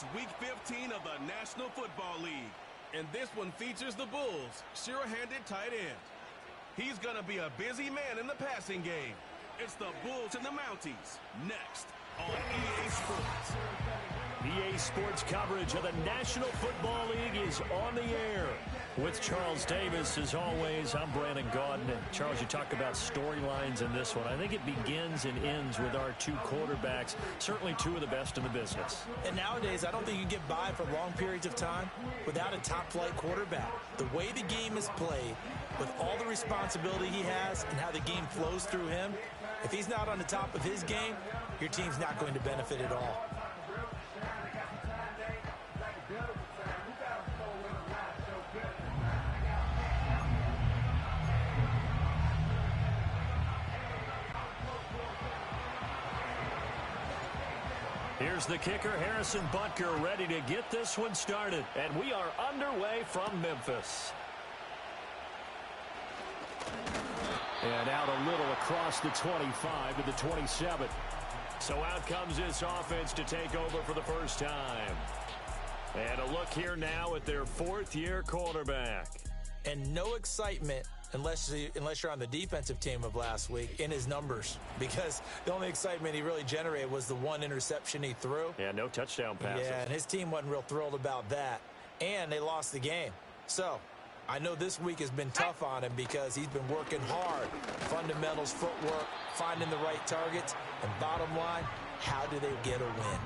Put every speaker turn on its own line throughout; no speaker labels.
It's Week 15 of the National Football League. And this one features the Bulls' sure-handed tight end. He's going to be a busy man in the passing game. It's the Bulls and the Mounties, next on EA Sports.
EA Sports coverage of the National Football League is on the air. With Charles Davis, as always, I'm Brandon Gaudin. And Charles, you talk about storylines in this one. I think it begins and ends with our two quarterbacks, certainly two of the best in the business.
And nowadays, I don't think you can get by for long periods of time without a top-flight quarterback. The way the game is played, with all the responsibility he has and how the game flows through him, if he's not on the top of his game, your team's not going to benefit at all.
Here's the kicker, Harrison Butker, ready to get this one started. And we are underway from Memphis. And out a little across the 25 to the 27. So out comes this offense to take over for the first time. And a look here now at their fourth-year quarterback.
And no excitement unless you're on the defensive team of last week in his numbers, because the only excitement he really generated was the one interception he threw.
Yeah, no touchdown passes.
Yeah, and his team wasn't real thrilled about that. And they lost the game. So I know this week has been tough on him because he's been working hard. Fundamentals, footwork, finding the right targets. And bottom line, how do they get a win?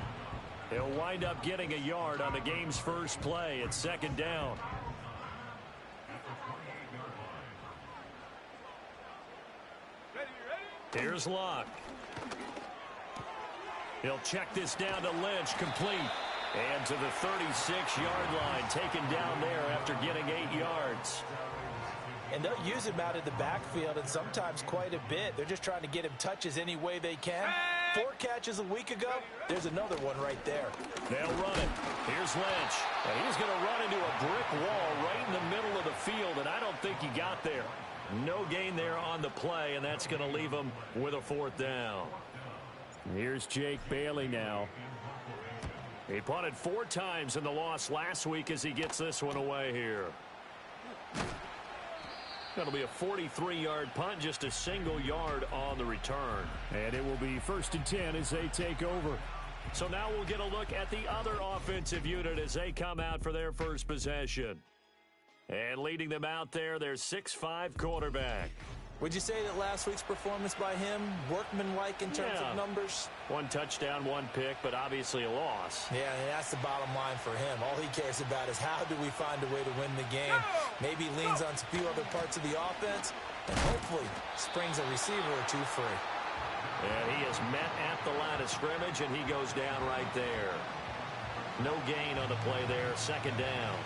He'll wind up getting a yard on the game's first play. It's second down. Here's Locke. He'll check this down to Lynch, complete. And to the 36-yard line, taken down there after getting 8 yards.
And they'll use him out of the backfield, and sometimes quite a bit. They're just trying to get him touches any way they can. 4 catches a week ago. There's another one right there.
They'll run it. Here's Lynch. And he's going to run into a brick wall right in the middle of the field, and I don't think he got there. No gain there on the play, and that's going to leave him with a fourth down. Here's Jake Bailey now. He punted 4 times in the loss last week as he gets this one away here. That'll be a 43-yard punt, just a single yard on the return. And it will be 1st and 10 as they take over. So now we'll get a look at the other offensive unit as they come out for their first possession. And leading them out there, their 6'5" quarterback.
Would you say that last week's performance by him, workmanlike in terms of numbers?
1 touchdown, 1 pick, but obviously a loss.
Yeah, and that's the bottom line for him. All he cares about is how do we find a way to win the game. Maybe leans on a few other parts of the offense, and hopefully springs a receiver or two free.
And he is met at the line of scrimmage, and he goes down right there. No gain on the play there, second down.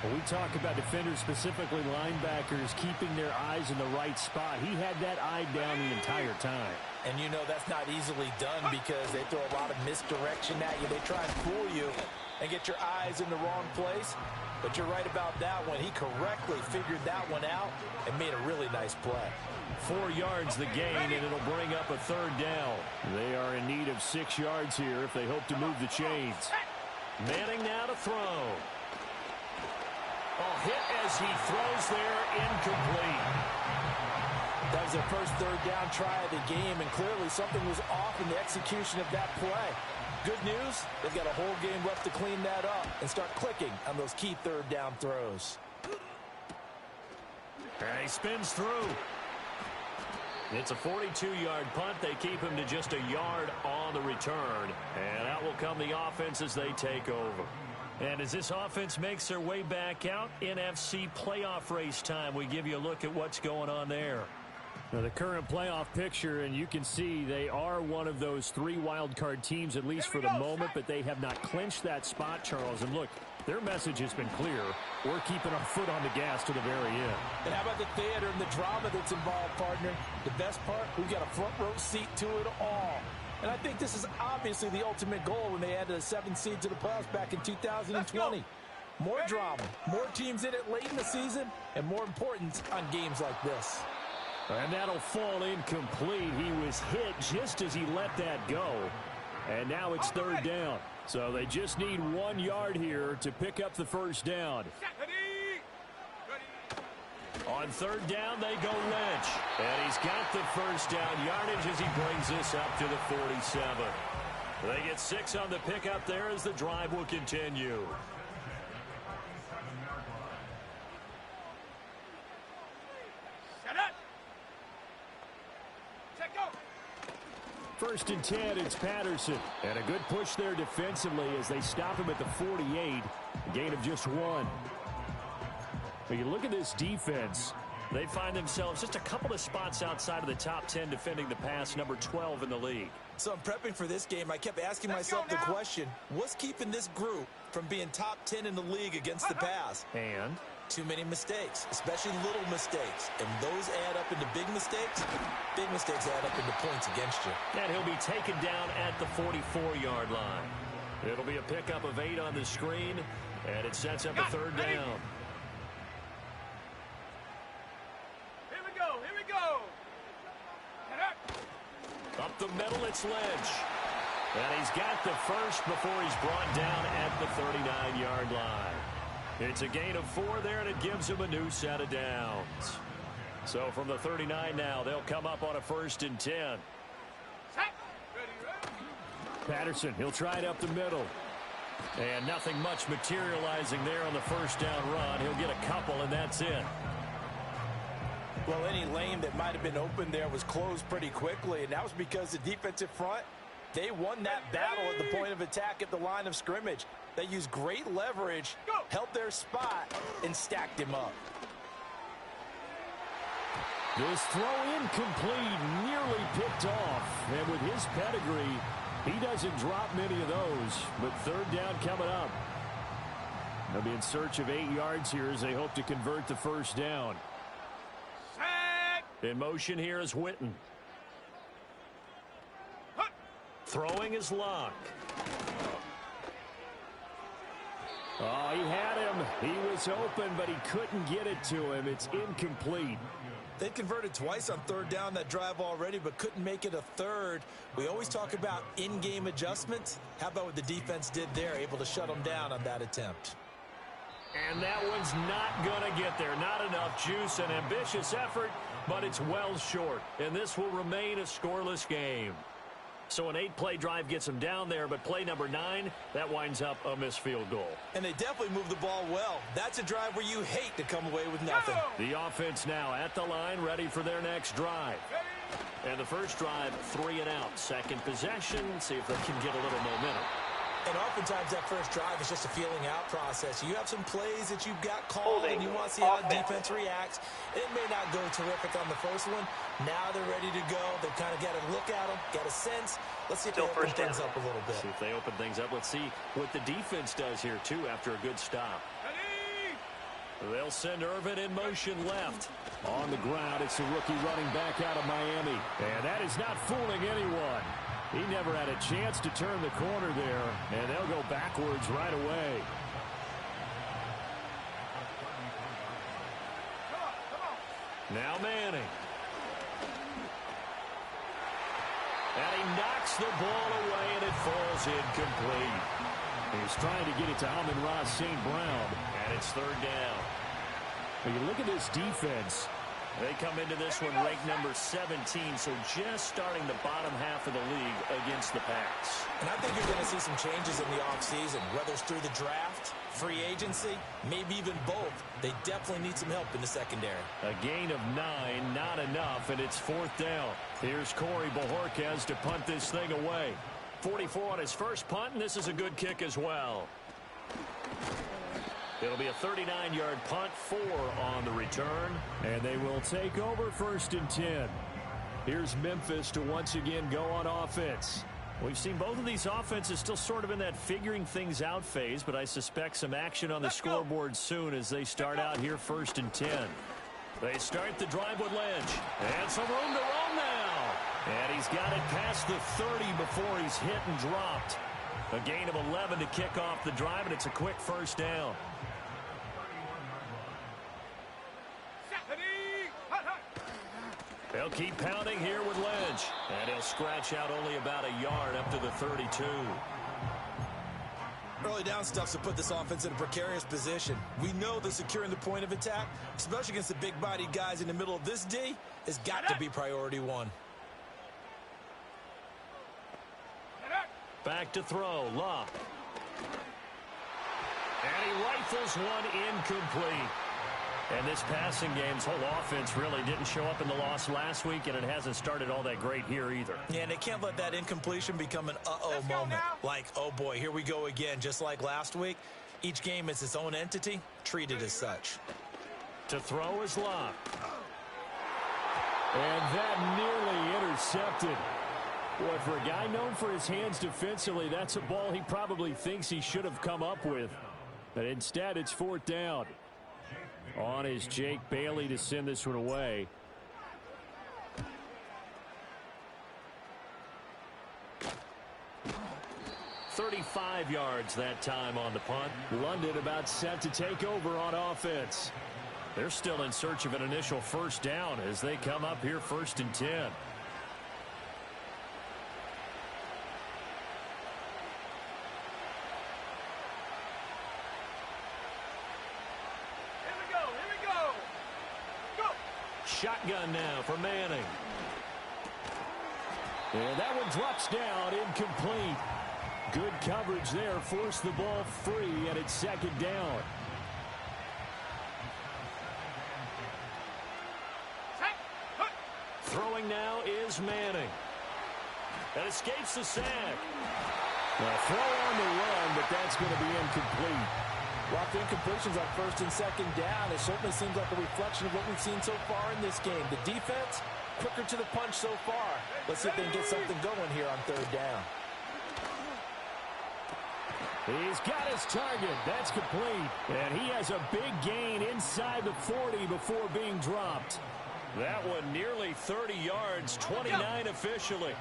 When we talk about defenders, specifically linebackers, keeping their eyes in the right spot, he had that eye down the entire time.
And you know that's not easily done because they throw a lot of misdirection at you. They try and fool you and get your eyes in the wrong place. But you're right about that one. He correctly figured that one out and made a really nice play.
4 yards the gain, and it'll bring up a third down.
They are in need of 6 yards here if they hope to move the chains.
Manning now to throw. Oh, hit as he throws there, incomplete.
That was their first third down try of the game, and clearly something was off in the execution of that play. Good news, they've got a whole game left to clean that up and start clicking on those key third down throws.
And he spins through. It's a 42-yard punt. They keep him to just a yard on the return. And out will come the offense as they take over. And as this offense makes their way back out, NFC playoff race time, we give you a look at what's going on there.
Now the current playoff picture, and you can see they are one of those 3 wild card teams, at least for the moment, but they have not clinched that spot, Charles. And look, their message has been clear. We're keeping our foot on the gas to the very end.
And how about the theater and the drama that's involved, partner? The best part, we've got a front row seat to it all. And I think this is obviously the ultimate goal when they added a 7 seed to the playoffs back in 2020. More drama, more teams in it late in the season, and more importance on games like this.
And that'll fall incomplete. He was hit just as he let that go. And now it's third down. So they just need 1 yard here to pick up the first down.
On third down, they go Lynch. And he's got the first down yardage as he brings this up to the 47. They get 6 on the pickup there as the drive will continue.
First and 10, it's Patterson. And a good push there defensively as they stop him at the 48. A gain of just 1. When you look at this defense,
they find themselves just a couple of spots outside of the top 10 defending the pass, number 12 in the league.
So I'm prepping for this game. I kept asking myself the question, what's keeping this group from being top 10 in the league against the pass?
And
too many mistakes, especially little mistakes. And those add up into big mistakes. Big mistakes add up into points against you.
And he'll be taken down at the 44-yard line. It'll be a pickup of 8 on the screen, and it sets up a third down. Up the middle, it's Lynch. And he's got the first before he's brought down at the 39-yard line. It's a gain of 4 there, and it gives him a new set of downs. So from the 39 now, they'll come up on a first and 10.
Patterson, he'll try it up the middle.
And nothing much materializing there on the first down run. He'll get a couple, and that's it.
Well, any lane that might have been open there was closed pretty quickly, and that was because the defensive front, they won that battle at the point of attack at the line of scrimmage. They used great leverage, held their spot, and stacked him up.
This throw incomplete, nearly picked off. And with his pedigree, he doesn't drop many of those. But third down coming up. They'll be in search of 8 yards here as they hope to convert the first down.
In motion here is Witten. Throwing is Locke.
Oh, he had him. He was open, but he couldn't get it to him. It's incomplete.
They converted twice on third down that drive already, but couldn't make it a third. We always talk about in-game adjustments. How about what the defense did there, able to shut them down on that attempt?
And that one's not going to get there. Not enough juice. An ambitious effort, but it's well short. And this will remain a scoreless game. So an 8-play drive gets them down there, but play number 9, that winds up a missed field goal.
And they definitely moved the ball well. That's a drive where you hate to come away with nothing.
The offense now at the line, ready for their next drive. And the first drive, 3 and out. Second possession, see if they can get a little momentum.
And oftentimes that first drive is just a feeling out process. You have some plays that you've got called and you want to see how the defense reacts. It may not go terrific on the first one. Now they're ready to go. They've kind of got a look at them, got a sense. Let's see if they open things up a little bit.
See if they open things up. Let's see what the defense does here, too, after a good stop. They'll send Irvin in motion left.
On the ground, it's the rookie running back out of Miami. And that is not fooling anyone. He never had a chance to turn the corner there, and they'll go backwards right away.
Now Manning. And he knocks the ball away, and it falls incomplete.
He's trying to get it to Amon-Ra St. Brown.
And it's third down.
When you look at this defense,
they come into this one ranked number 17, so just starting the bottom half of the league against the pass.
And I think you're going to see some changes in the offseason, whether it's through the draft, free agency, maybe even both. They definitely need some help in the secondary.
A gain of 9, not enough, and it's fourth down. Here's Corey Bojorquez to punt this thing away. 44 on his first punt, and this is a good kick as well. It'll be a 39-yard punt, 4 on the return.
And they will take over first and 10. Here's Memphis to once again go on offense.
We've seen both of these offenses still sort of in that figuring things out phase, but I suspect some action on the scoreboard soon as they start out here first and 10. They start the drive with Lynch. And some room to roam now. And he's got it past the 30 before he's hit and dropped. A gain of 11 to kick off the drive, and it's a quick first down. They'll keep pounding here with Lynch. And he'll scratch out only about a yard up to the 32.
Early down stuff to put this offense in a precarious position. We know that securing the point of attack, especially against the big-bodied guys in the middle of this D, has got to be priority one.
Back to throw, Love. And he rifles one incomplete. And this passing game's whole offense really didn't show up in the loss last week, and it hasn't started all that great here either.
Yeah, and they can't let that incompletion become an uh-oh moment. Like, oh boy, here we go again, just like last week. Each game is its own entity, treated as such.
To throw is Love.
And that nearly intercepted. Boy, for a guy known for his hands defensively, that's a ball he probably thinks he should have come up with. But instead, it's 4th down. On is Jake Bailey to send this one away.
$35 yards that time on the punt.
London about set to take over on offense.
They're still in search of an initial first down as they come up here 1st and 10. Shotgun now for Manning.
And that one drops down, incomplete. Good coverage there, forced the ball free, and it's 2nd down.
Throwing now is Manning. That escapes the sack.
Now throw on the run, but that's going to be incomplete.
Lots of incompletions on 1st and 2nd down. It certainly seems like a reflection of what we've seen so far in this game. The defense, quicker to the punch so far. Let's see if they can get something going here on 3rd down.
He's got his target. That's complete. And he has a big gain inside the 40 before being dropped.
That one nearly 30 yards, 29 officially.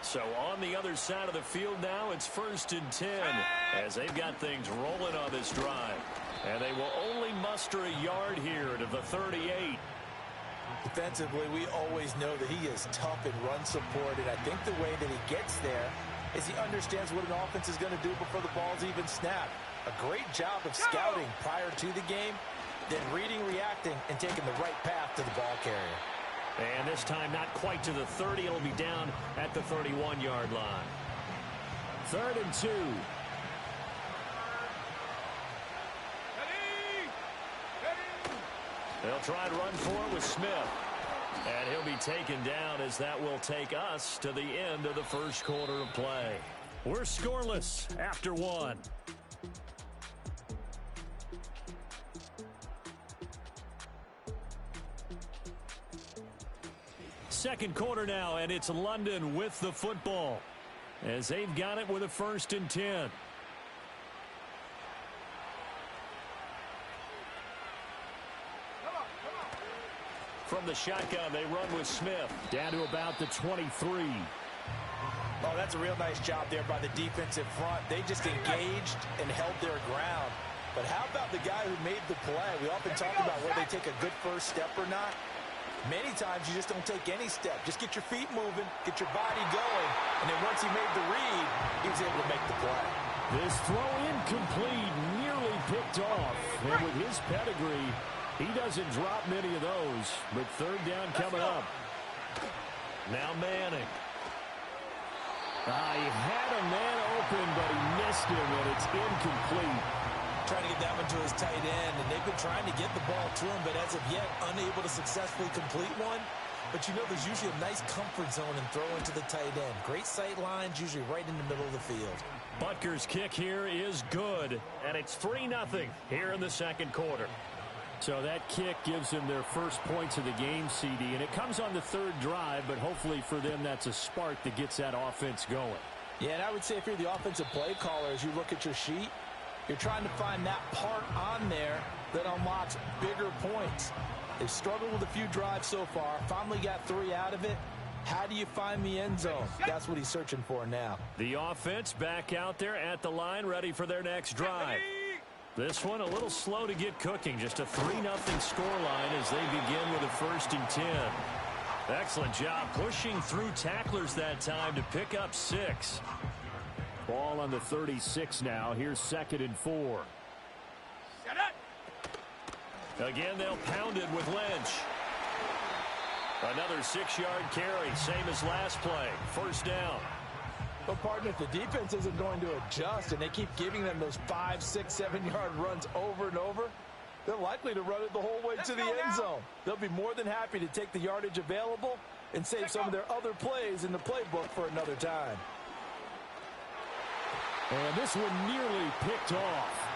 So on the other side of the field now, it's 1st and 10 as they've got things rolling on this drive. And they will only muster a yard here to the 38.
Defensively, we always know that he is tough in run support, and I think the way that he gets there is he understands what an offense is going to do before the ball's even snapped. A great job of scouting prior to the game, then reading, reacting, and taking the right path to the ball carrier.
And this time not quite to the 30. It'll be down at the 31-yard line.
3rd and 2.
They'll try and run for it with Smith. And he'll be taken down as that will take us to the end of the 1st quarter of play.
We're scoreless after 1. Second quarter now, and it's London with the football as they've got it with a 1st and 10.
From the shotgun, they run with Smith.
Down to about the 23.
Oh, that's a real nice job there by the defensive front. They just engaged and held their ground. But how about the guy who made the play? We often talk about whether they take a good first step or not. Many times you just don't take any step. Just get your feet moving, get your body going, and then once he made the read, he was able to make the play.
This throw incomplete, nearly picked off. And with his pedigree, he doesn't drop many of those. But 3rd down coming up.
Now Manning.
He had a man open, but he missed him, and it's incomplete.
Trying to get that one to his tight end, and they've been trying to get the ball to him, but as of yet, unable to successfully complete one. But you know, there's usually a nice comfort zone in throwing to the tight end. Great sight lines, usually right in the middle of the field.
Butker's kick here is good, and it's 3-0 here in the 2nd quarter.
So that kick gives them their first points of the game, CD, and it comes on the 3rd drive, but hopefully for them that's a spark that gets that offense going.
Yeah, and I would say if you're the offensive play caller, as you look at your sheet, you're trying to find that part on there that unlocks bigger points. They've struggled with a few drives so far, finally got 3 out of it. How do you find the end zone? That's what he's searching for now.
The offense back out there at the line, ready for their next drive. This one a little slow to get cooking. Just a 3-0 scoreline as they begin with a 1st and 10. Excellent job pushing through tacklers that time to pick up 6.
Ball on the 36 now. Here's 2nd and 4.
Again, they'll pound it with Lynch. Another 6-yard carry, same as last play. 1st down.
But, partner, if the defense isn't going to adjust and they keep giving them those 5, 6, 7-yard runs over and over, they're likely to run it the whole way to the end zone. They'll be more than happy to take the yardage available and save some of their other plays in the playbook for another time.
And this one nearly picked off.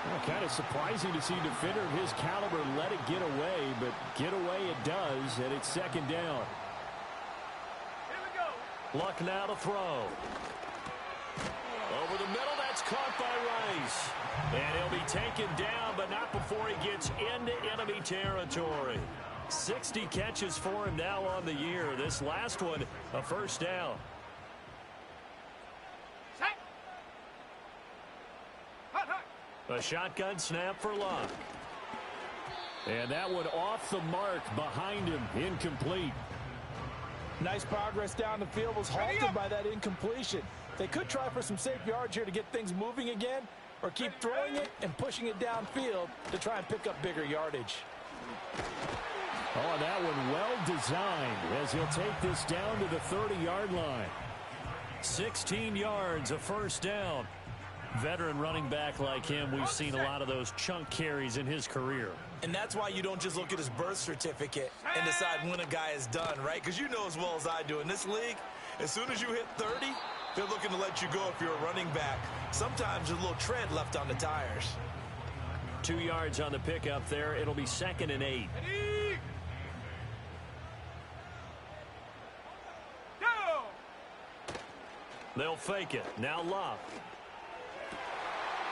Well, kind of surprising to see a defender of his caliber let it get away, but get away it does, and it's 2nd down.
Luck now to throw. Over the middle, that's caught by Rice. And he'll be taken down, but not before he gets into enemy territory. 60 catches for him now on the year. This last one, a 1st down. A shotgun snap for Luck.
And that one off the mark behind him, incomplete.
Nice progress down the field, was halted by that incompletion. They could try for some safe yards here to get things moving again, or keep throwing it and pushing it downfield to try and pick up bigger yardage.
Oh, that one well designed as he'll take this down to the 30-yard line.
16 yards, a 1st down. Veteran running back like him, we've seen a lot of those chunk carries in his career.
And that's why you don't just look at his birth certificate and decide when a guy is done, right? Because you know as well as I do, in this league, as soon as you hit 30, they're looking to let you go if you're a running back. Sometimes there's a little tread left on the tires.
2 yards on the pickup there. It'll be 2nd and 8. They'll fake it. Now Luck.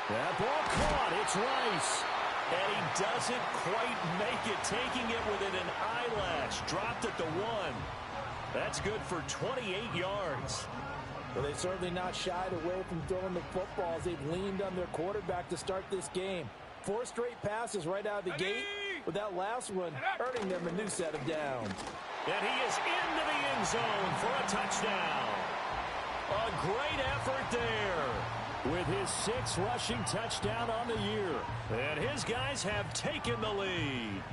That ball caught. It's Rice.
And he doesn't quite make it, taking it within an eyelash. Dropped at the 1. That's good for 28 yards.
Well, they've certainly not shied away from throwing the footballs. They've leaned on their quarterback to start this game. 4 straight passes right out of the gate, with that last one earning them a new set of downs.
And he is into the end zone for a touchdown. A great effort there.
With his 6th rushing touchdown on the year.
And his guys have taken the lead.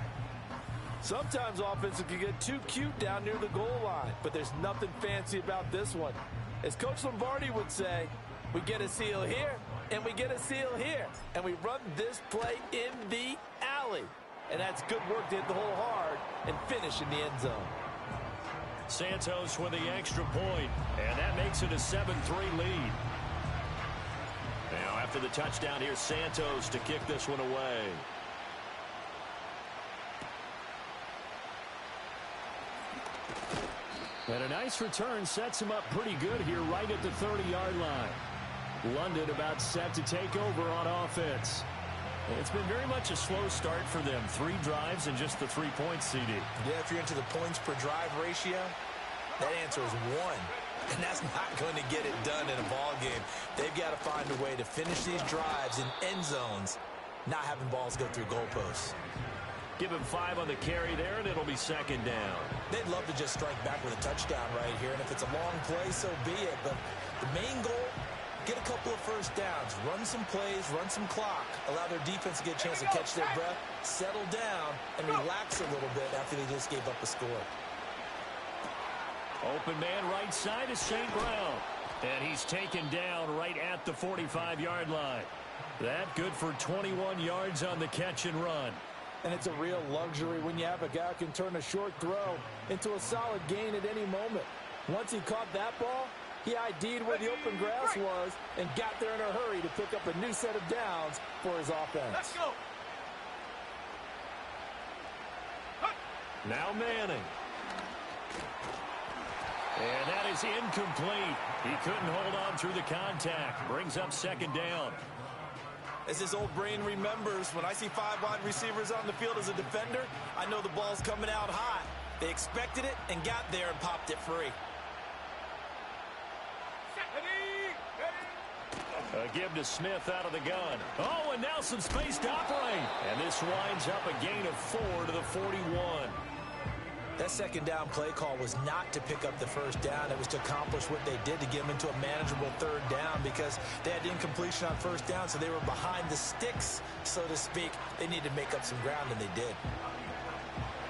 Sometimes offenses can get too cute down near the goal line, but there's nothing fancy about this one. As Coach Lombardi would say, we get a seal here, and we get a seal here, and we run this play in the alley. And that's good work to hit the hole hard and finish in the end zone.
Santos with the extra point, and that makes it a 7-3 lead. Now, after the touchdown, here's Santos to kick this one away.
And a nice return sets him up pretty good here right at the 30-yard line. London about set to take over on offense.
It's been very much a slow start for them. 3 drives and just the 3 points, CD.
Yeah, if you're into the points per drive ratio, that answer is 1. And that's not going to get it done in a ball game. They've got to find a way to finish these drives in end zones, not having balls go through goalposts.
Give him 5 on the carry there, and it'll be 2nd down.
They'd love to just strike back with a touchdown right here, and if it's a long play, so be it. But the main goal, get a couple of first downs, run some plays, run some clock, allow their defense to get a chance to catch their breath, settle down, and relax a little bit after they just gave up a score.
Open man right side is St. Brown. And he's taken down right at the 45-yard line. That good for 21 yards on the catch and run.
And it's a real luxury when you have a guy who can turn a short throw into a solid gain at any moment. Once he caught that ball, he ID'd where the open grass was and got there in a hurry to pick up a new set of downs for his offense.
Let's go.
Now Manning. And that is incomplete. He couldn't hold on through the contact. Brings up 2nd down.
As his old brain remembers, when I see 5 wide receivers on the field as a defender, I know the ball's coming out hot. They expected it and got there and popped it free.
A give to Smith out of the gun. Oh, and now some space to operate. And this winds up a gain of 4 to the 41.
That second down play call was not to pick up the first down. It was to accomplish what they did to get them into a manageable third down because they had incompletion on first down, so they were behind the sticks, so to speak. They needed to make up some ground, and they did.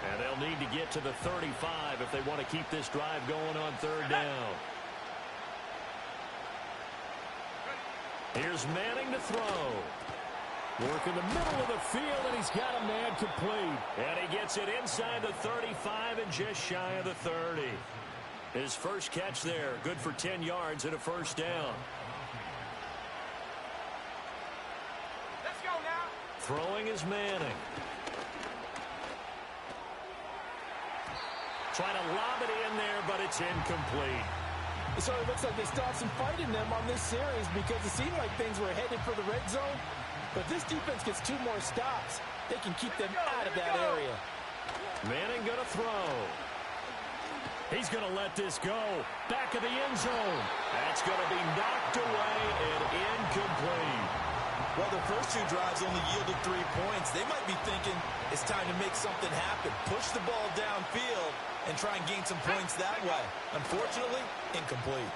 And they'll need to get to the 35 if they want to keep this drive going on third down. Here's Manning to throw. Work in the middle of the field, and he's got a man complete. And he gets it inside the 35 and just shy of the 30. His first catch there, good for 10 yards and a first down.
Let's go now.
Throwing is Manning. Trying to lob it in there, but it's incomplete.
So it looks like they still have some fight in them on this series because it seemed like things were headed for the red zone. But this defense gets 2 more stops. They can keep them out of that area.
Manning going to throw. He's going to let this go. Back of the end zone. That's going to be knocked away and incomplete.
Well, the first 2 drives only yielded 3 points. They might be thinking it's time to make something happen. Push the ball downfield and try and gain some points that way. Unfortunately, incomplete.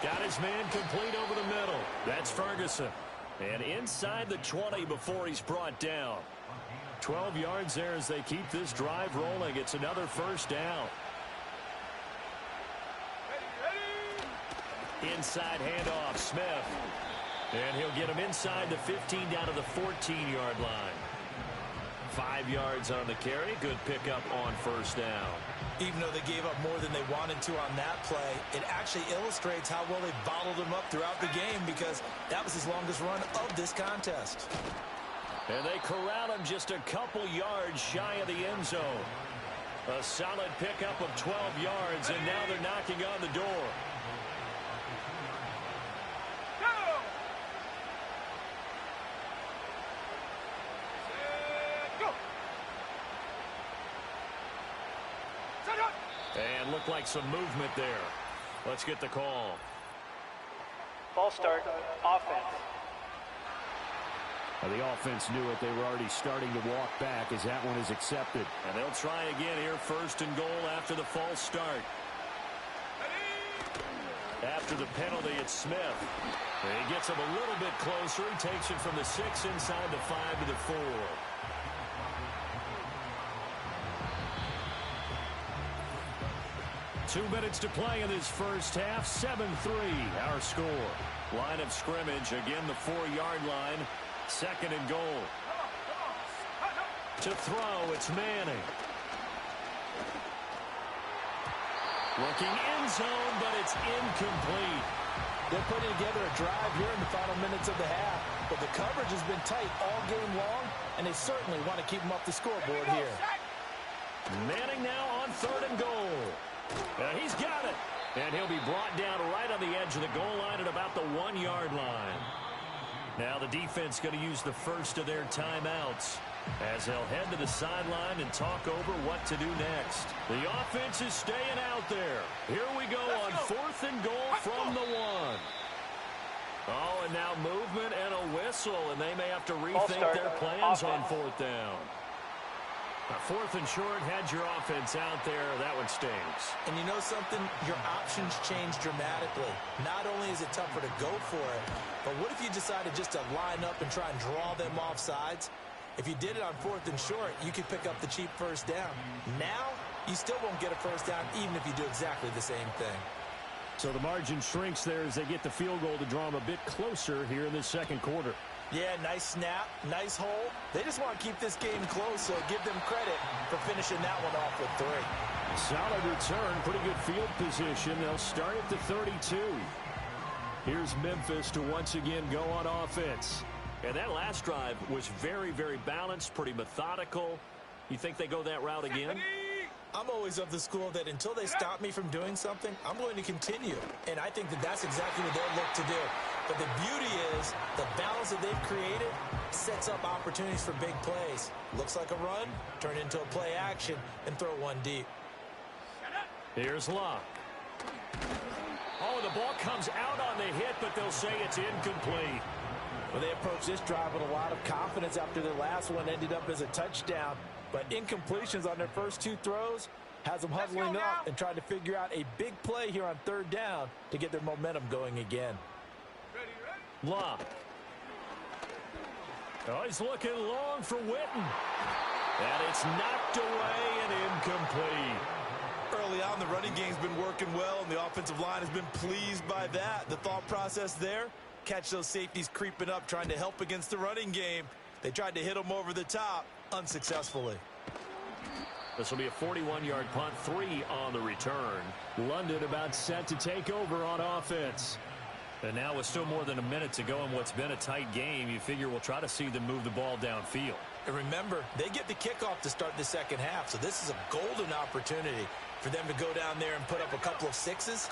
Got his man complete over the middle. That's Ferguson. And inside the 20 before he's brought down. 12 yards there as they keep this drive rolling. It's another first down. Inside handoff, Smith. And he'll get him inside the 15 down to the 14-yard line. 5 yards on the carry. Good pickup on first down.
Even though they gave up more than they wanted to on that play, it actually illustrates how well they bottled him up throughout the game because that was his longest run of this contest.
And they corral him just a couple yards shy of the end zone. A solid pickup of 12 yards, and now they're knocking on the door. And looked like some movement there. Let's get the call.
Ball start, offense.
Well, the offense knew it. They were already starting to walk back as that one is accepted.
And they'll try again here, first and goal after the false start. After the penalty, it's Smith. And he gets him a little bit closer. He takes it from the 6 inside the 5 to the 4. Two minutes to play in this first half. 7-3 our score. Line of scrimmage, again the 4-yard line. Second and goal. To throw, it's Manning. Looking end zone, but it's incomplete.
They're putting together a drive here in the final minutes of the half. But the coverage has been tight all game long, and they certainly want to keep them off the scoreboard here.
Manning now on third and goal. He's got it. And he'll be brought down right on the edge of the goal line at about the 1-yard line. Now the defense going to use the first of their timeouts as they'll head to the sideline and talk over what to do next. The offense is staying out there. Here we go on fourth and goal from the 1. Oh, and now movement and a whistle, and they may have to rethink their plans on fourth down. Fourth and short, had your offense out there. That one stings.
And you know something? Your options change dramatically. Not only is it tougher to go for it, but what if you decided just to line up and try and draw them off sides? If you did it on fourth and short, you could pick up the cheap first down. Now, you still won't get a first down even if you do exactly the same thing.
So the margin shrinks there as they get the field goal to draw them a bit closer here in the second quarter.
Yeah, nice snap, nice hold. They just want to keep this game close, so give them credit for finishing that one off with 3.
Solid return, pretty good field position. They'll start at the 32. Here's Memphis to once again go on offense.
And that last drive was very, very balanced, pretty methodical. You think they go that route again?
I'm always of the school that until they stop me from doing something, I'm going to continue. And I think that that's exactly what they'll look to do. But the beauty is the balance that they've created sets up opportunities for big plays. Looks like a run, turn into a play action, and throw one deep.
Here's Locke. Oh, the ball comes out on the hit, but they'll say it's incomplete.
Well, they approached this drive with a lot of confidence after their last one ended up as a touchdown. But incompletions on their first 2 throws Has them huddling up and trying to figure out a big play here on third down to get their momentum going again.
Lob. Oh, he's looking long for Witten. And it's knocked away and incomplete.
Early on, the running game's been working well, and the offensive line has been pleased by that. The thought process there, catch those safeties creeping up, trying to help against the running game. They tried to hit them over the top, unsuccessfully.
This will be a 41-yard punt, 3 on the return.
London about set to take over on offense.
And now with still more than a minute to go in what's been a tight game, you figure we'll try to see them move the ball downfield.
And remember, they get the kickoff to start the second half, so this is a golden opportunity for them to go down there and put up a couple of sixes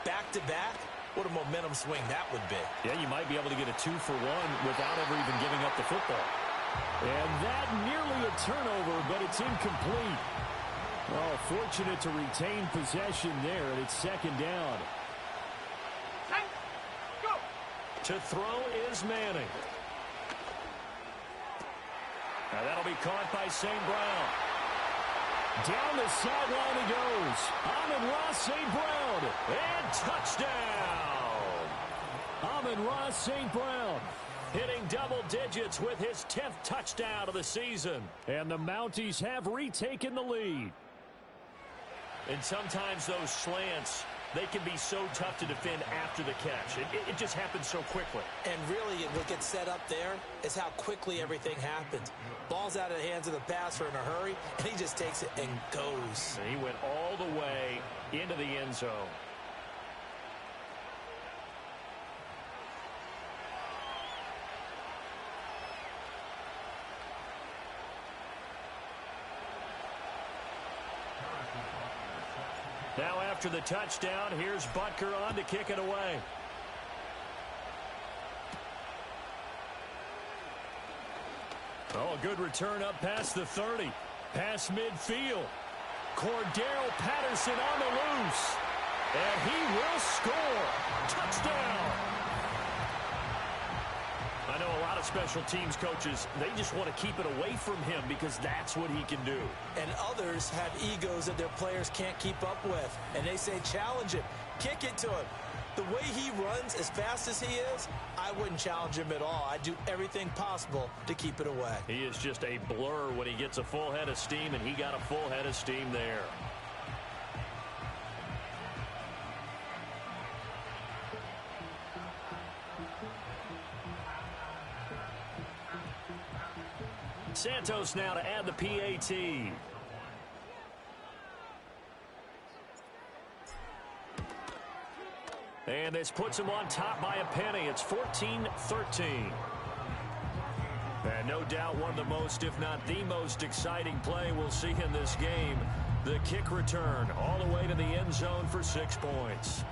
back-to-back. What a momentum swing that would be.
Yeah, you might be able to get a 2-for-1 without ever even giving up the football.
And that nearly a turnover, but it's incomplete. Oh, fortunate to retain possession there, and it's second down.
To throw is Manning. Now that'll be caught by St. Brown.
Down the sideline he goes. Amon-Ra St. Brown. And touchdown. Amon-Ra St. Brown.
Hitting double digits with his 10th touchdown of the season.
And the Mounties have retaken the lead.
And sometimes those slants, they can be so tough to defend after the catch. It just happens so quickly.
And really, what gets set up there is how quickly everything happens. Ball's out of the hands of the passer in a hurry, and he just takes it and goes.
And he went all the way into the end zone. Now after the touchdown, here's Butker on to kick it away. Oh, a good return up past the 30. Past midfield. Cordero Patterson on the loose. And he will score. Touchdown. I know a lot of special teams coaches, they just want to keep it away from him because that's what he can do.
And others have egos that their players can't keep up with. And they say, challenge him. Kick it to him. The way he runs, as fast as he is, I wouldn't challenge him at all. I'd do everything possible to keep it away.
He is just a blur when he gets a full head of steam, and he got a full head of steam there. Santos now to add the PAT. And this puts him on top by a penny. It's 14-13. And no doubt one of the most, if not the most exciting play we'll see in this game. The kick return all the way to the end zone for 6 points.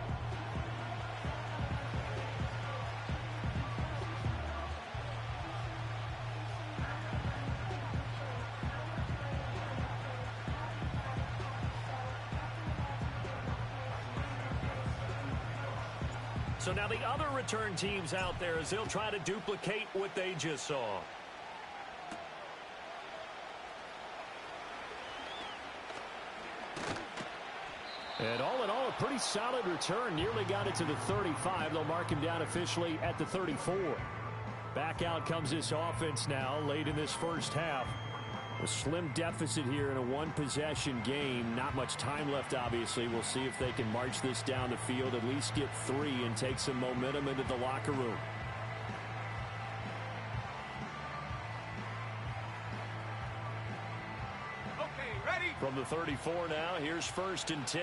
So now the other return teams out there as they'll try to duplicate what they just saw.
And all in all, a pretty solid return. Nearly got it to the 35. They'll mark him down officially at the 34. Back out comes this offense now late in this first half. A slim deficit here in a one-possession game. Not much time left, obviously. We'll see if they can march this down the field, at least get 3 and take some momentum into the locker room.
Okay, ready?
From the 34 now, here's 1st and 10.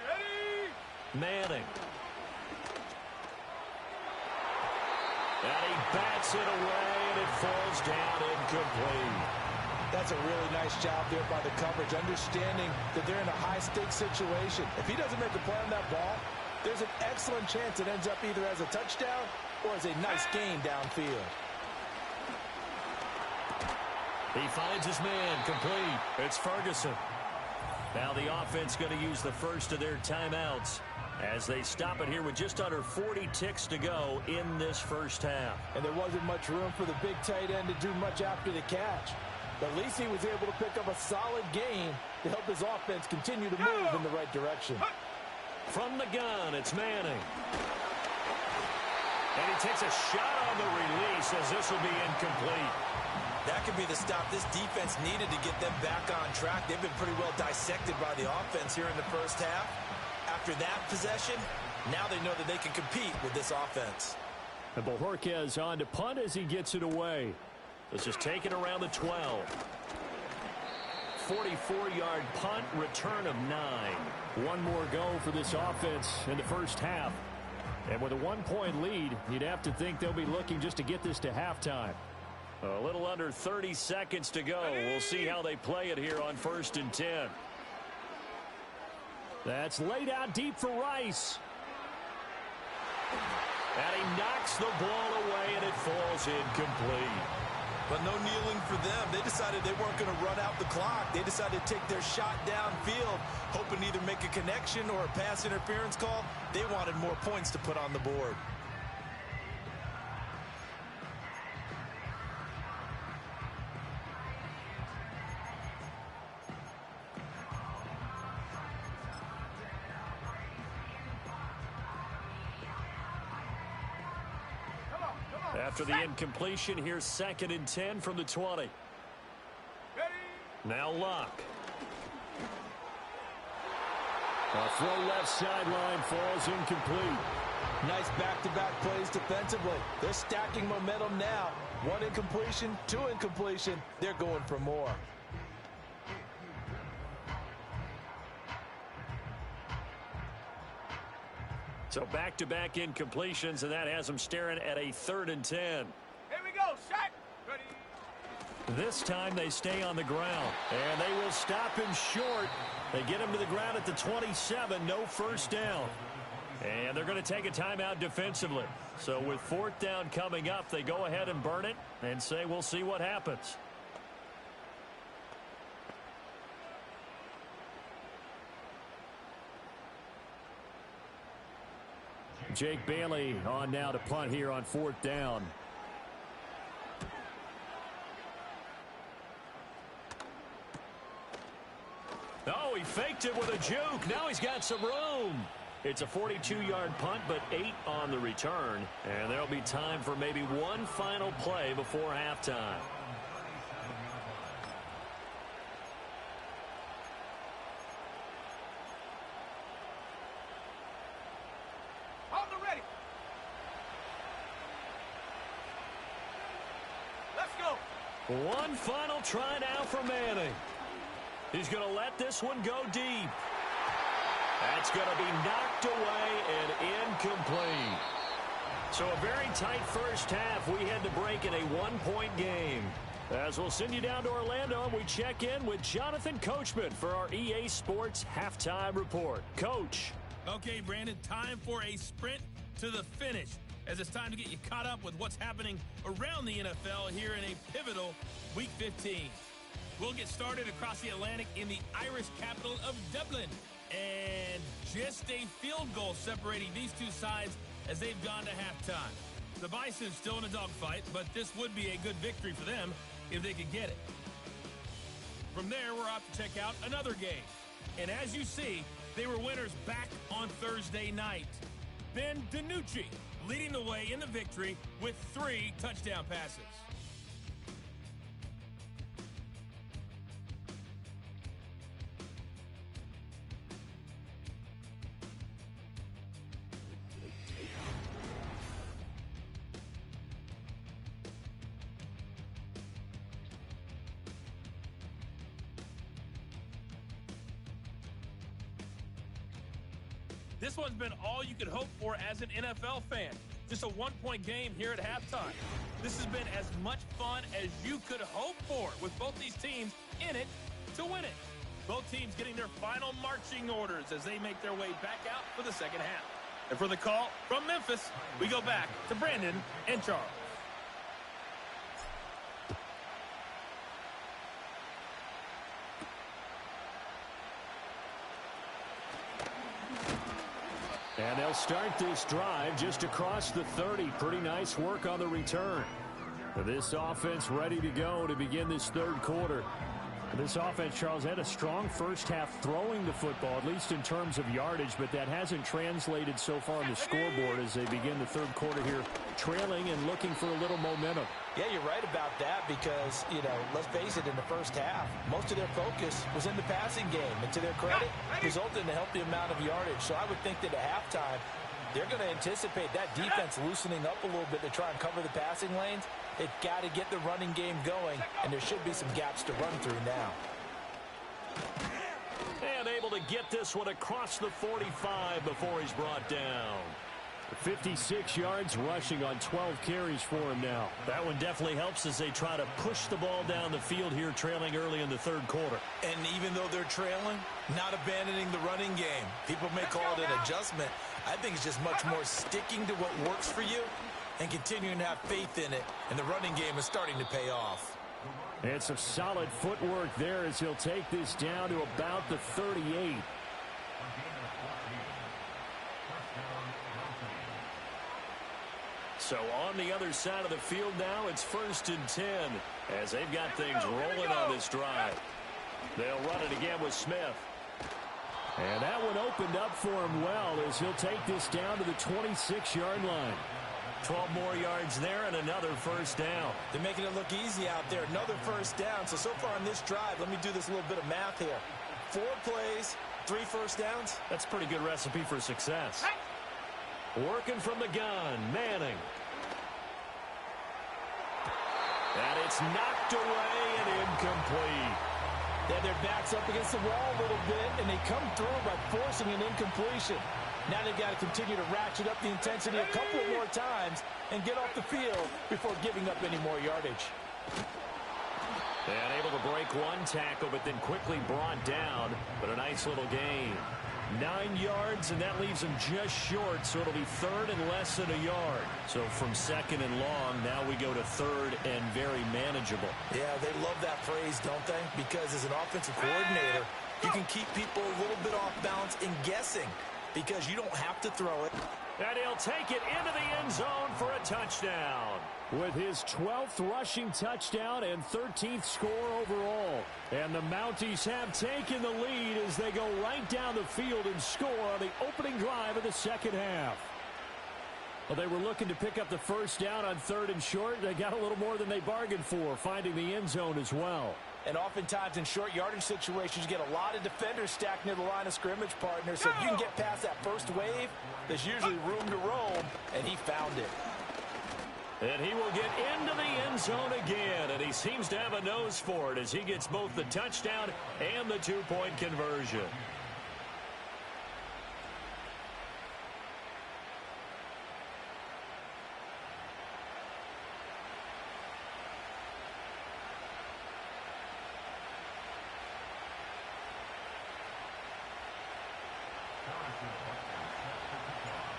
Ready?
Manning. And he bats it away, and it falls down incomplete.
That's a really nice job there by the coverage, understanding that they're in a high-stakes situation. If he doesn't make a play on that ball, there's an excellent chance it ends up either as a touchdown or as a nice gain downfield.
He finds his man, complete. It's Ferguson. Now the offense going to use the first of their timeouts as they stop it here with just under 40 ticks to go in this first half.
And there wasn't much room for the big tight end to do much after the catch. But at least he was able to pick up a solid gain to help his offense continue to move in the right direction.
From the gun, it's Manning. And he takes a shot on the release as this will be incomplete.
That could be the stop this defense needed to get them back on track. They've been pretty well dissected by the offense here in the first half. After that possession, now they know that they can compete with this offense.
And Bojorquez on to punt as he gets it away.
This is taken around the 12. 44-yard punt, return of 9.
One more go for this offense in the first half. And with a 1-point lead, you'd have to think they'll be looking just to get this to halftime.
A little under 30 seconds to go. We'll see how they play it here on 1st and 10.
That's laid out deep for Rice.
And he knocks the ball away, and it falls incomplete.
But no kneeling for them. They decided they weren't going to run out the clock. They decided to take their shot downfield, hoping to either make a connection or a pass interference call. They wanted more points to put on the board.
After the incompletion, here's 2nd and 10 from the 20. Now Locke.
A throw left sideline falls incomplete.
Nice back-to-back plays defensively. They're stacking momentum now. 1 incompletion, 2 incompletion. They're going for more.
So back-to-back incompletions, and that has them staring at a 3rd and 10.
Here we go, shot. Ready.
This time they stay on the ground, and they will stop him short. They get him to the ground at the 27, no first down. And they're going to take a timeout defensively. So with 4th down coming up, they go ahead and burn it and say we'll see what happens.
Jake Bailey on now to punt here on 4th down.
Oh, he faked it with a juke. Now he's got some room. It's a 42-yard punt, but 8 on the return. And there'll be time for maybe one final play before halftime. One final try now for Manning. He's going to let this one go deep. That's going to be knocked away and incomplete. So a very tight first half. We had to break in a 1-point game. As we'll send you down to Orlando, we check in with Jonathan Coachman for our EA Sports Halftime Report. Coach.
Okay, Brandon, time for a sprint to the finish, as it's time to get you caught up with what's happening around the NFL here in a pivotal Week 15. We'll get started across the Atlantic in the Irish capital of Dublin. And just a field goal separating these two sides as they've gone to halftime. The Bisons still in a dogfight, but this would be a good victory for them if they could get it. From there, we're off to check out another game. And as you see, they were winners back on Thursday night. Ben DiNucci leading the way in the victory with 3 touchdown passes. This one's been all you could hope for as an NFL fan. Just a 1-point game here at halftime. This has been as much fun as you could hope for, with both these teams in it to win it. Both teams getting their final marching orders as they make their way back out for the second half. And for the call from Memphis, we go back to Brandon and Charles.
And they'll start this drive just across the 30. Pretty nice work on the return. This offense ready to go to begin this third quarter. This offense, Charles, had a strong first half throwing the football, at least in terms of yardage, but that hasn't translated so far on the scoreboard as they begin the third quarter here, trailing and looking for a little momentum.
Yeah, you're right about that because, let's face it, in the first half, most of their focus was in the passing game. And to their credit, resulted in a healthy amount of yardage. So I would think that at halftime, they're going to anticipate that defense loosening up a little bit to try and cover the passing lanes. They've got to get the running game going, and there should be some gaps to run through now.
And able to get this one across the 45 before he's brought down.
56 yards rushing on 12 carries for him now.
That one definitely helps as they try to push the ball down the field here, trailing early in the third quarter.
And even though they're trailing, not abandoning the running game. People may call it an adjustment. I think it's just much more sticking to what works for you and continuing to have faith in it. And the running game is starting to pay off.
And some solid footwork there as he'll take this down to about the 38.
So on the other side of the field now, it's 1st and 10 as they've got things rolling on this drive. They'll run it again with Smith.
And that one opened up for him well as he'll take this down to the 26-yard line.
12 more yards there and another first down.
They're making it look easy out there. Another first down. So far on this drive, let me do this little bit of math here. 4 plays, 3 first downs.
That's a pretty good recipe for success. Working from the gun, Manning. And it's knocked away and incomplete.
Yeah, their back's up against the wall a little bit, and they come through by forcing an incompletion. Now they've got to continue to ratchet up the intensity a couple of more times and get off the field before giving up any more yardage.
And able to break one tackle, but then quickly brought down. But a nice little gain. 9 yards, and that leaves him just short, so it'll be 3rd and less than a yard. So from 2nd and long, now we go to 3rd and very manageable.
Yeah, they love that phrase, don't they? Because as an offensive coordinator, you can keep people a little bit off balance in guessing because you don't have to throw it.
And he'll take it into the end zone for a touchdown.
With his 12th rushing touchdown and 13th score overall. And the Mounties have taken the lead as they go right down the field and score on the opening drive of the second half. Well, they were looking to pick up the first down on 3rd and short. They got a little more than they bargained for, finding the end zone as well.
And oftentimes in short yardage situations, you get a lot of defenders stacked near the line of scrimmage, partner. So if you can get past that first wave, there's usually room to roam, and he found it.
And he will get into the end zone again, and he seems to have a nose for it as he gets both the touchdown and the 2-point conversion.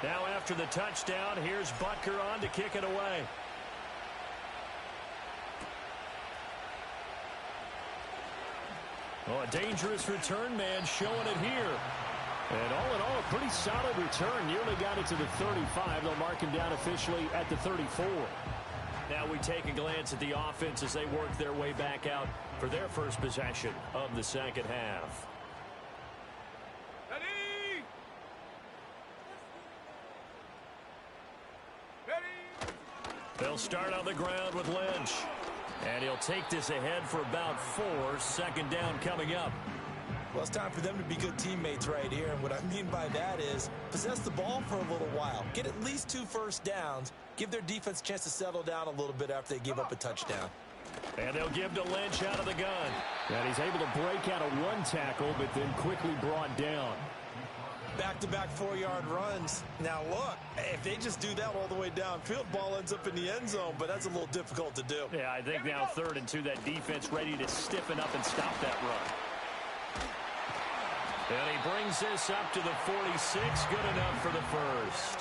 Now after the touchdown, here's Butker on to kick it away. Oh, a dangerous return man showing it here. And all in all, a pretty solid return. Nearly got it to the 35. They'll mark him down officially at the 34. Now we take a glance at the offense as they work their way back out for their first possession of the second half. They'll start on the ground with Lynch. And he'll take this ahead for about 4. 2nd down coming up.
Well, it's time for them to be good teammates right here. And what I mean by that is possess the ball for a little while. Get at least 2 first downs. Give their defense a chance to settle down a little bit after they give up a touchdown.
And they'll give to Lynch out of the gun.
And he's able to break out of one tackle, but then quickly brought down.
Back-to-back 4-yard runs. Now, look, if they just do that all the way downfield, ball ends up in the end zone, but that's a little difficult to do.
Yeah, I think now 3rd and 2, that defense ready to stiffen up and stop that run. And he brings this up to the 46, good enough for the first.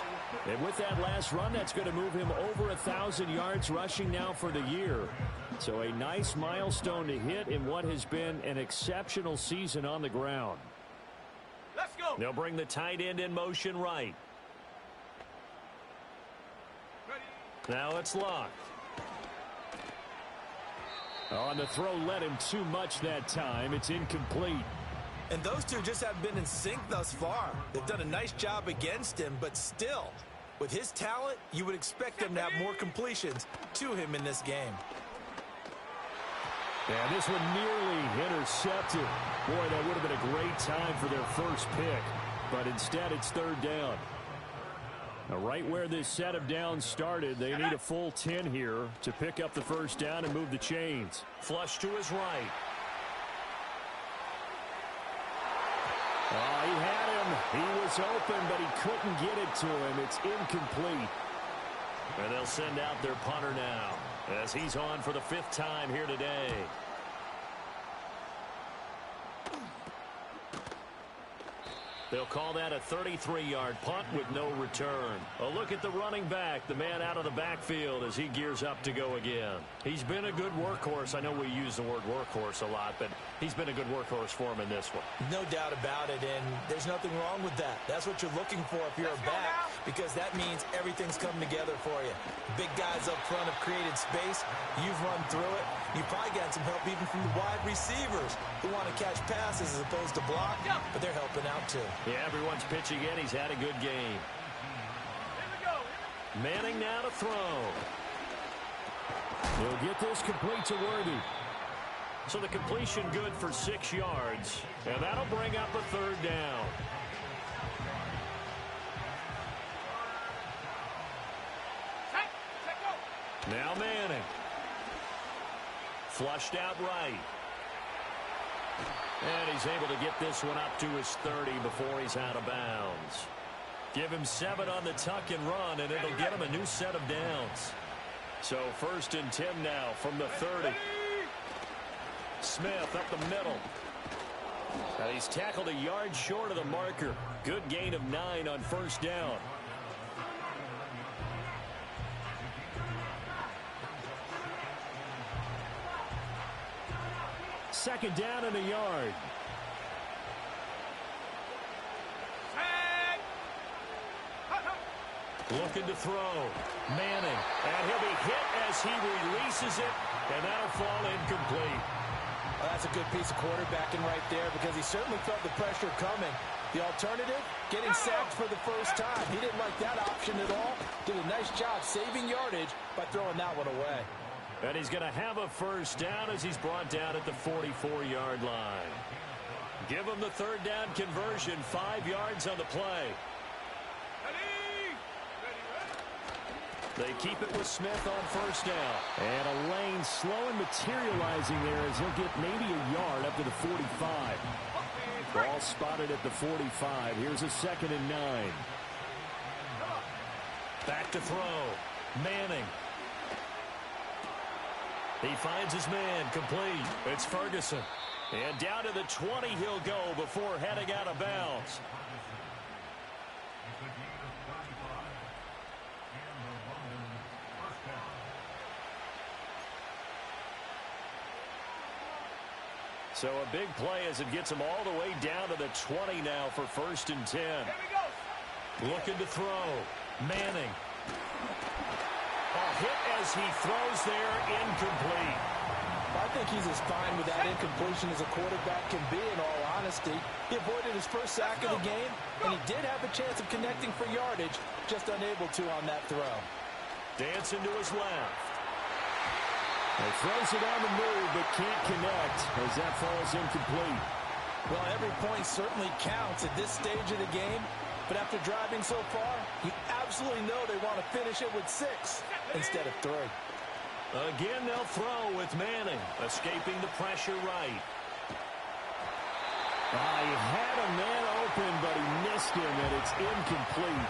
And with that last run, that's going to move him over 1,000 yards rushing now for the year. So a nice milestone to hit in what has been an exceptional season on the ground.
Let's go.
They'll bring the tight end in motion right.
Ready.
Now it's locked.
On the throw, led him too much that time. It's incomplete.
And those two just haven't been in sync thus far. They've done a nice job against him, but still, with his talent, you would expect him to have more completions to him in this game.
And this one nearly intercepted. Boy, that would have been a great time for their first pick. But instead, it's third down. Now, right where this set of downs started, they need a full 10 here to pick up the first down and move the chains.
Flush to his right.
Oh, he had him. He was open, but he couldn't get it to him. It's incomplete.
And they'll send out their punter now as he's on for the 5th time here today. They'll call that a 33-yard punt with no return. A look at the running back, the man out of the backfield as he gears up to go again. He's been a good workhorse. I know we use the word workhorse a lot, but he's been a good workhorse for him in this one.
No doubt about it, and there's nothing wrong with that. That's what you're looking for if you're a back, because that means everything's come together for you. Big guys up front have created space. You've run through it. You've probably gotten some help even from the wide receivers who want to catch passes as opposed to block, but they're helping out too.
Yeah, everyone's pitching in. He's had a good game. Manning now to throw.
He'll get this complete to Worthy.
So the completion good for 6 yards, and that'll bring up a third down. Now Manning. Flushed out right. And he's able to get this one up to his 30 before he's out of bounds. Give him 7 on the tuck and run, and it'll get him a new set of downs. So 1st and 10 now from the 30. Smith up the middle. Now he's tackled a yard short of the marker. Good gain of 9 on 1st down.
Second down and a yard.
Looking to throw. Manning. And he'll be hit as he releases it. And that'll fall incomplete.
Well, that's a good piece of quarterbacking right there because he certainly felt the pressure coming. The alternative, getting sacked for the first time. He didn't like that option at all. Did a nice job saving yardage by throwing that one away.
And he's going to have a first down as he's brought down at the 44-yard line. Give him the third down conversion, 5 yards on the play. They keep it with Smith on first down.
And a lane slow and materializing there as he'll get maybe a yard up to the 45. Ball spotted at the 45. Here's a 2nd and 9.
Back to throw. Manning. He finds his man complete. It's Ferguson. And down to the 20 he'll go before heading out of bounds. So a big play as it gets him all the way down to the 20 now for 1st and 10. Looking to throw. Manning. A hit as he throws there, incomplete.
I think he's as fine with that incompletion as a quarterback can be, in all honesty. He avoided his first sack of the game, and he did have a chance of connecting for yardage, just unable to on that throw.
Dancing to his left.
He throws it on the move, but can't connect as that falls incomplete.
Well, every point certainly counts at this stage of the game, but after driving so far, you absolutely know they want to finish it with 6 instead of 3.
Again, they'll throw with Manning, escaping the pressure right.
He had a man open, but he missed him, and it's incomplete.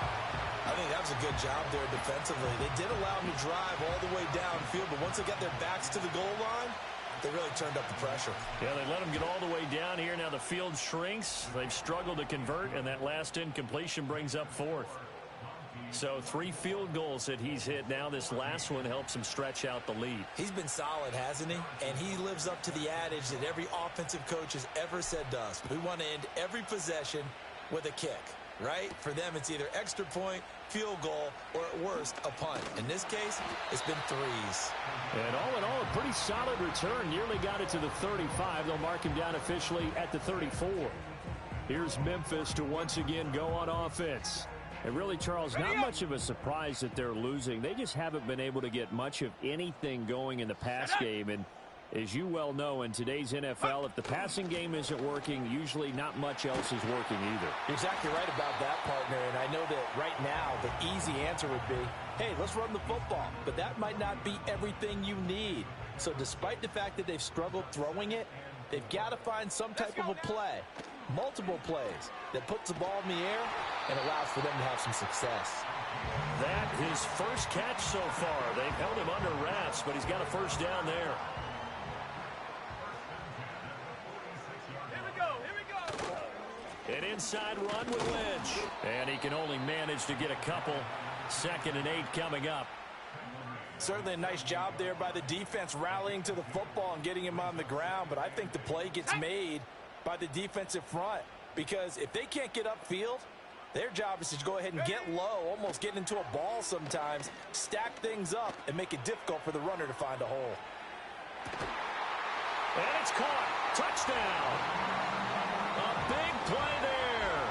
I think that was a good job there defensively. They did allow him to drive all the way downfield, but once they got their backs to the goal line, they really turned up the pressure.
Yeah, they let him get all the way down here. Now the field shrinks. They've struggled to convert, and that last incompletion brings up 4th. So 3 field goals that he's hit now. This last one helps him stretch out the lead.
He's been solid, hasn't he? And he lives up to the adage that every offensive coach has ever said to us. We want to end every possession with a kick, right? For them, it's either extra point, field goal, or at worst, a punt. In this case, it's been 3s.
And all in all, a
pretty solid return. Nearly got it to the 35. They'll mark him down officially at the 34. Here's Memphis to once again go on offense. And really, Charles, not much of a surprise that they're losing. They just haven't been able to get much of anything going in the pass game. And as you well know, in today's NFL, if the passing game isn't working, usually not much else is working either.
You're exactly right about that, partner. And I know that right now the easy answer would be, hey, let's run the football. But that might not be everything you need. So despite the fact that they've struggled throwing it, they've got to find some type of a play, multiple plays, that puts the ball in the air and allows for them to have some success.
That his first catch so far. They've held him under wraps, but he's got a first down there. An inside run with Lynch. And he can only manage to get a couple. 2nd and 8 coming up.
Certainly a nice job there by the defense rallying to the football and getting him on the ground. But I think the play gets made by the defensive front. Because if they can't get upfield, their job is to go ahead and get low, almost get into a ball sometimes, stack things up, and make it difficult for the runner to find a hole.
And it's caught. Touchdown. A big play there.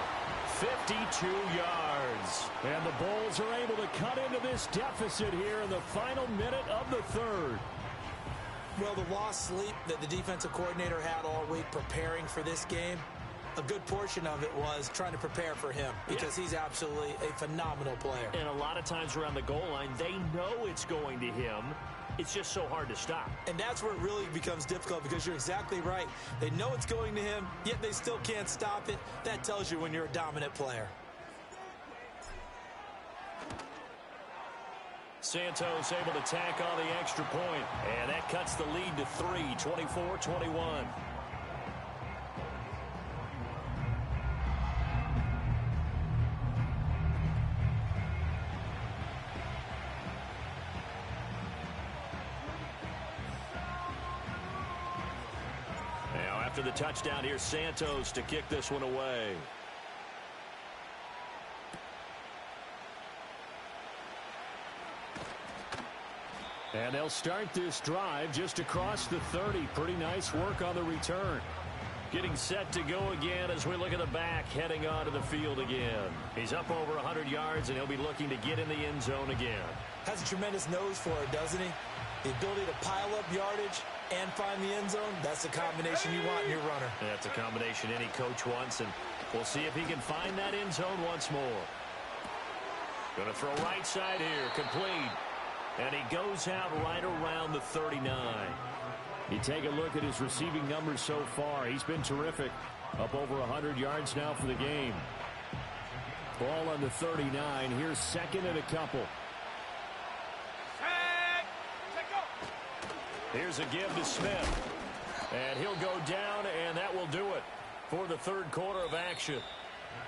52 yards.
And the Bulls are able to cut into this deficit here in the final minute of the third.
Well, the lost sleep that the defensive coordinator had all week preparing for this game, a good portion of it was trying to prepare for him because he's absolutely a phenomenal player.
And a lot of times around the goal line, they know it's going to him. It's just so hard to stop.
And that's where it really becomes difficult because you're exactly right. They know it's going to him, yet they still can't stop it. That tells you when you're a dominant player.
Santos able to tack on the extra point. And that cuts the lead to 3, 24-21. After the touchdown, here's Santos to kick this one away.
And they'll start this drive just across the 30. Pretty nice work on the return.
Getting set to go again as we look at the back, heading onto the field again. He's up over 100 yards, and he'll be looking to get in the end zone again.
Has a tremendous nose for it, doesn't he? The ability to pile up yardage and find the end zone, that's the combination you want in your runner.
That's a combination any coach wants, and we'll see if he can find that end zone once more. Going to throw right side here, complete. And he goes out right around the 39.
You take a look at his receiving numbers so far. He's been terrific. Up over 100 yards now for the game. Ball on the 39. Here's 2nd and a couple.
Here's a give to Smith. And he'll go down, and that will do it for the third quarter of action.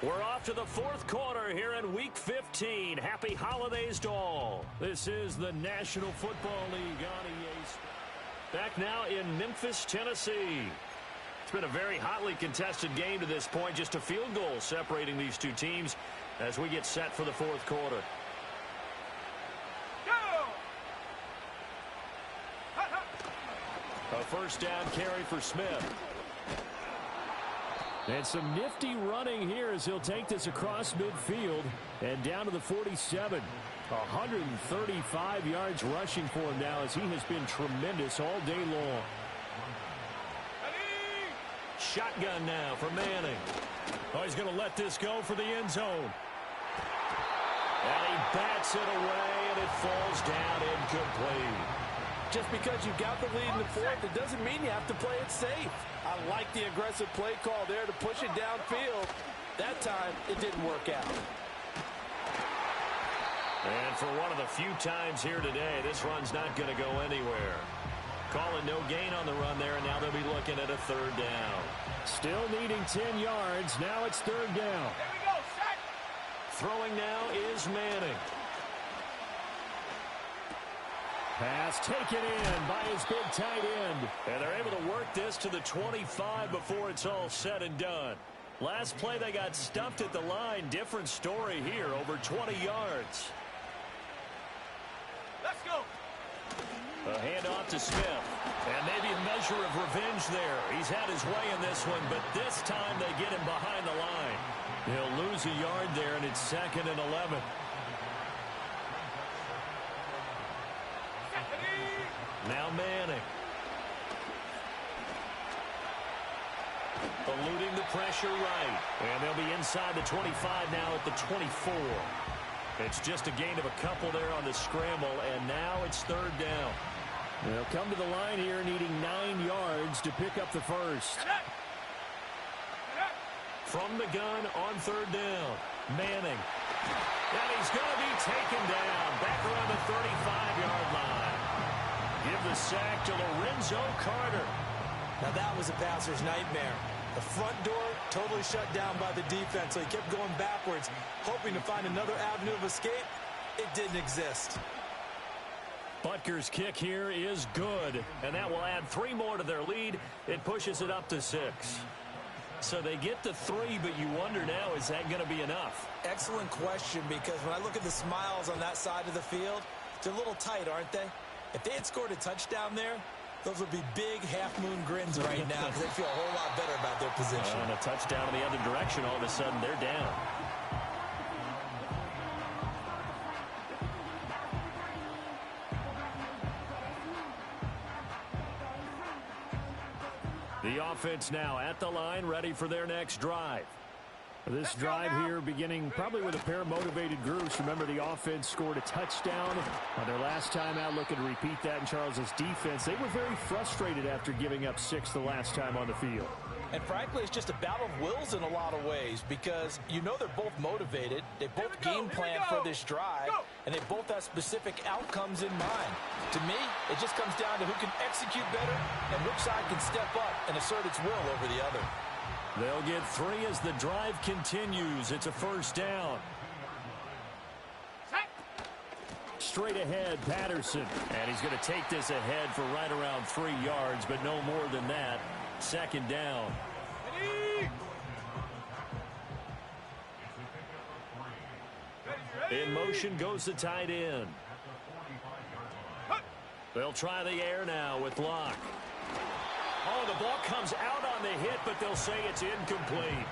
We're off to the fourth quarter here in Week 15. Happy holidays to all. This is the National Football League on EA. Back now in Memphis, Tennessee. It's been a very hotly contested game to this point. Just a field goal separating these two teams as we get set for the fourth quarter. A first down carry for Smith.
And some nifty running here as he'll take this across midfield and down to the 47. 135 yards rushing for him now as he has been tremendous all day long.
Shotgun now for Manning. Oh, he's going to let this go for the end zone. And he bats it away, and it falls down incomplete.
Just because you've got the lead in the fourth, it doesn't mean you have to play it safe. I like the aggressive play call there to push it downfield. That time, it didn't work out.
And for one of the few times here today, this run's not going to go anywhere. Calling no gain on the run there, and now they'll be looking at a third down.
Still needing 10 yards. Now it's third down.
There we go, set.
Throwing now is Manning.
Pass taken in by his big tight end.
And they're able to work this to the 25 before it's all said and done. Last play, they got stuffed at the line. Different story here, over 20 yards.
Let's go.
A handoff to Smith. And maybe a measure of revenge there. He's had his way in this one, but this time they get him behind the line. He'll lose a yard there, and it's 2nd and 11. Now Manning. Eluding the pressure right. And they'll be inside the 25 now at the 24. It's just a gain of a couple there on the scramble, and now it's 3rd down.
They'll come to the line here needing 9 yards to pick up the first.
From the gun on 3rd down. Manning. And he's going to be taken down back around the 35-yard line. Give the sack to Lorenzo Carter.
Now that was a passer's nightmare. The front door totally shut down by the defense, so he kept going backwards, hoping to find another avenue of escape. It didn't exist.
Butker's kick here is good, and that will add 3 more to their lead. It pushes it up to 6. So they get to 3, but you wonder now, is that going to be enough?
Excellent question, because when I look at the smiles on that side of the field, they're a little tight, aren't they? If they had scored a touchdown there, those would be big half-moon grins right now because they feel a whole lot better about their position.
And a touchdown in the other direction, all of a sudden they're down. The offense now at the line, ready for their next drive.
This drive here beginning probably with a pair of motivated groups. Remember, the offense scored a touchdown on their last time out. Looking to repeat that in Charles's defense. They were very frustrated after giving up 6 the last time on the field.
And frankly, it's just a battle of wills in a lot of ways because you know they're both motivated. They both game plan for this drive, and they both have specific outcomes in mind. To me, it just comes down to who can execute better and which side can step up and assert its will over the other.
They'll get 3 as the drive continues. It's a 1st down.
Straight ahead, Patterson.
And he's going to take this ahead for right around 3 yards, but no more than that. 2nd down. In motion goes the tight end. They'll try the air now with Locke. Oh, the ball comes out on the hit, but they'll say it's incomplete.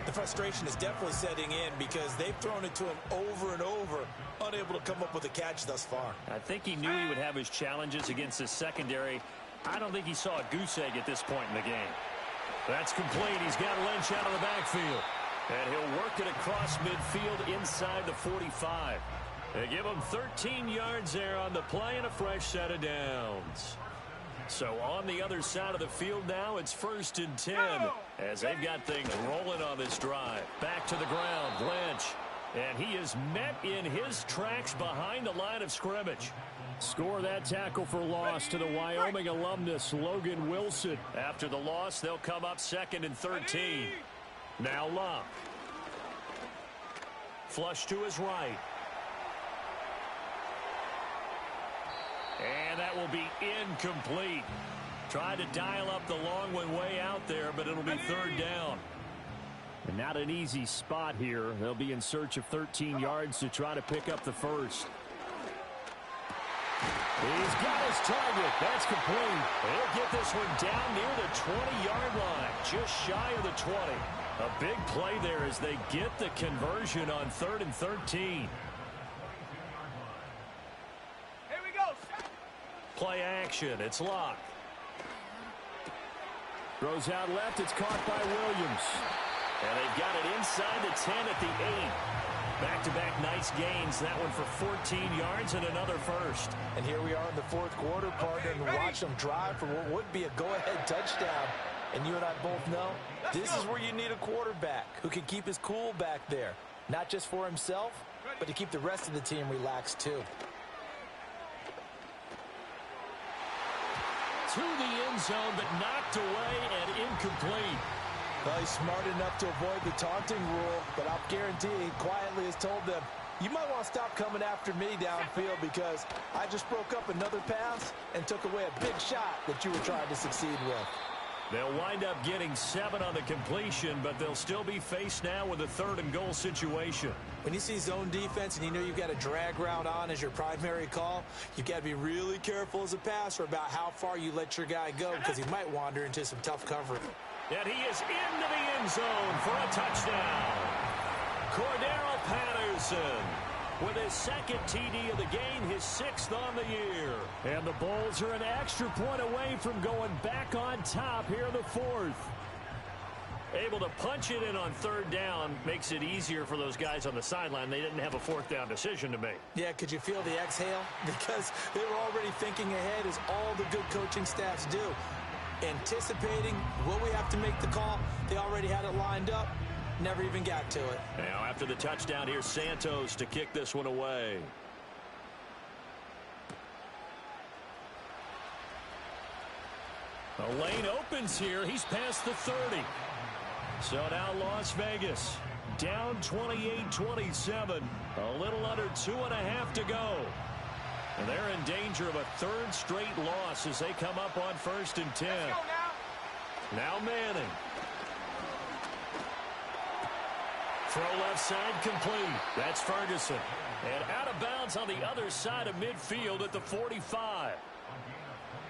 The frustration is definitely setting in because they've thrown it to him over and over, unable to come up with a catch thus far.
I think he knew he would have his challenges against his secondary. I don't think he saw a goose egg at this point in the game. That's complete. He's got Lynch out of the backfield. And he'll work it across midfield inside the 45. They give him 13 yards there on the play and a fresh set of downs. So on the other side of the field now, it's 1st and 10 as they've got things rolling on this drive. Back to the ground, Lynch. And he is met in his tracks behind the line of scrimmage.
Score that tackle for loss to the Wyoming alumnus, Logan Wilson.
After the loss, they'll come up 2nd and 13. Now Locke. Flush to his right. And that will be incomplete. Tried to dial up the long one way out there, but it'll be 3rd down.
And not an easy spot here. They'll be in search of 13 yards to try to pick up the first. He's got his target. That's complete.
They'll get this one down near the 20-yard line, just shy of the 20. A big play there as they get the conversion on 3rd and 13. Play action. It's Locke.
Throws out left. It's caught by Williams.
And they've got it inside the 10 at the 8. Back-to-back nice gains. That one for 14 yards and another first.
And here we are in the 4th quarter, partner, and watch them drive for what would be a go-ahead touchdown. And you and I both know this is where you need a quarterback who can keep his cool back there. Not just for himself, but to keep the rest of the team relaxed too.
To the end zone, but knocked away and incomplete.
Well, he's smart enough to avoid the taunting rule, but I'll guarantee he quietly has told them, you might want to stop coming after me downfield because I just broke up another pass and took away a big shot that you were trying to succeed with.
They'll wind up getting 7 on the completion, but they'll still be faced now with a 3rd and goal situation.
When you see zone defense and you know you've got a drag route on as your primary call, you've got to be really careful as a passer about how far you let your guy go because he might wander into some tough coverage.
And he is into the end zone for a touchdown. Cordero Patterson with his second TD of the game, his 6th on the year.
And the Bulls are an extra point away from going back on top here in the 4th.
Able to punch it in on 3rd down makes it easier for those guys on the sideline. They didn't have a 4th down decision to make.
Yeah, could you feel the exhale? Because they were already thinking ahead, as all the good coaching staffs do. Anticipating, will we have to make the call? They already had it lined up. Never even got to it.
Now after the touchdown, here's Santos to kick this one away. The lane opens here. He's past the 30. So now Las Vegas down 28-27. A little under 2.5 to go. And they're in danger of a 3rd straight loss as they come up on 1st and 10. Now Manning. Throw left side complete. That's Ferguson. And out of bounds on the other side of midfield at the 45.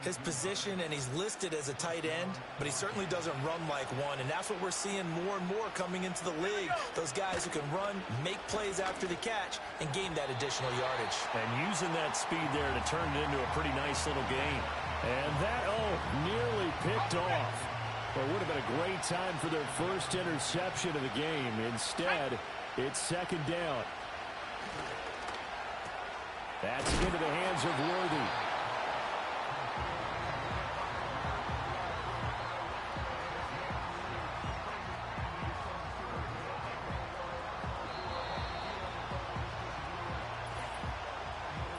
His position, and he's listed as a tight end, but he certainly doesn't run like one, and that's what we're seeing more and more coming into the league. Those guys who can run, make plays after the catch, and gain that additional yardage.
And using that speed there to turn it into a pretty nice little game.
And that, nearly picked off. Well, it would have been a great time for their first interception of the game. Instead, it's 2nd down. That's into the hands of Worthy.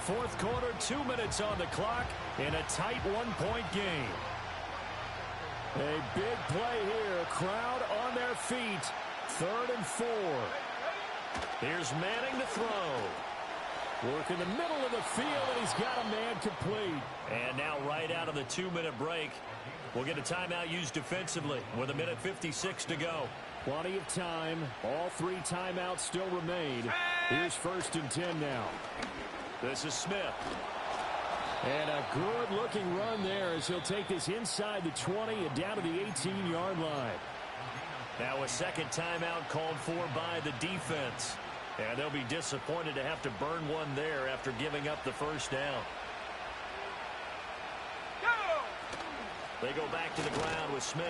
Fourth quarter, 2 minutes on the clock in a tight 1-point game. A big play here. Crowd on their feet. 3rd and 4.
Here's Manning to throw.
Work in the middle of the field, and he's got a man complete.
And now right out of the 2-minute break, we'll get a timeout used defensively with 1:56 to go.
Plenty of time. All 3 timeouts still remain. Here's 1st and 10 now.
This is Smith.
And a good-looking run there as he'll take this inside the 20 and down to the 18-yard line.
Now a second timeout called for by the defense. And they'll be disappointed to have to burn one there after giving up the 1st down. They go back to the ground with Smith.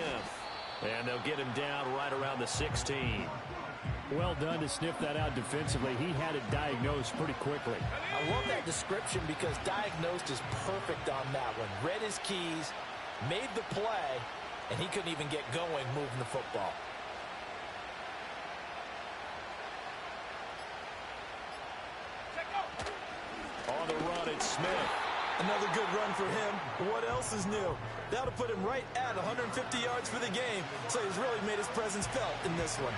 And they'll get him down right around the 16.
Well done to sniff that out defensively. He had it diagnosed pretty quickly.
I love that description because diagnosed is perfect on that one. Read his keys, made the play, and he couldn't even get going moving the football.
On the run, it's Smith.
Another good run for him. What else is new? That'll put him right at 150 yards for the game. So he's really made his presence felt in this one.